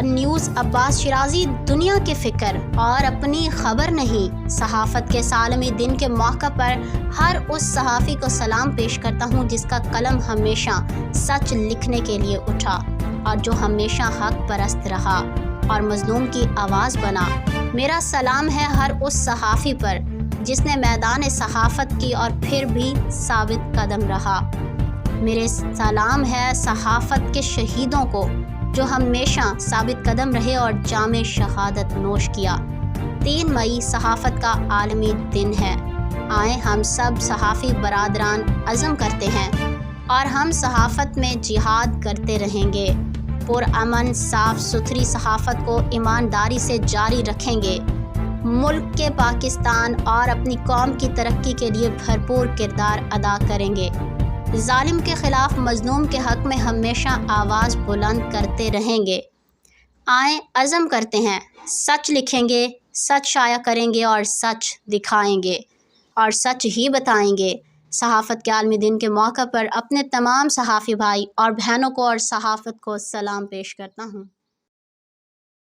News عباس شیرازی دنیا کی فکر اور اپنی خبر نہیں۔ صحافت کے عالمی دن کے موقع پر ہر اس صحافی کو سلام پیش کرتا ہوں جس کا قلم ہمیشہ سچ لکھنے کے لیے اٹھا اور جو ہمیشہ حق پرست رہا اور مظلوم کی آواز بنا۔ میرا سلام ہے ہر اس صحافی پر جس نے میدان صحافت کی اور پھر بھی ثابت قدم رہا۔ میرے سلام ہے صحافت کے شہیدوں کو جو ہمیشہ ثابت قدم رہے اور جام شہادت نوش کیا۔ 3 مئی صحافت کا عالمی دن ہے۔ آئیں ہم سب صحافی برادران عزم کرتے ہیں اور ہم صحافت میں جہاد کرتے رہیں گے۔ پرامن صاف ستھری صحافت کو ایمانداری سے جاری رکھیں گے۔ ملک کے پاکستان اور اپنی قوم کی ترقی کے لیے بھرپور کردار ادا کریں گے۔ ظالم کے خلاف مظلوم کے حق میں ہمیشہ آواز بلند کرتے رہیں گے۔ آئیں عزم کرتے ہیں، سچ لکھیں گے، سچ شائع کریں گے اور سچ دکھائیں گے اور سچ ہی بتائیں گے۔ صحافت کے عالمی دن کے موقع پر اپنے تمام صحافی بھائی اور بہنوں کو اور صحافت کو سلام پیش کرتا ہوں۔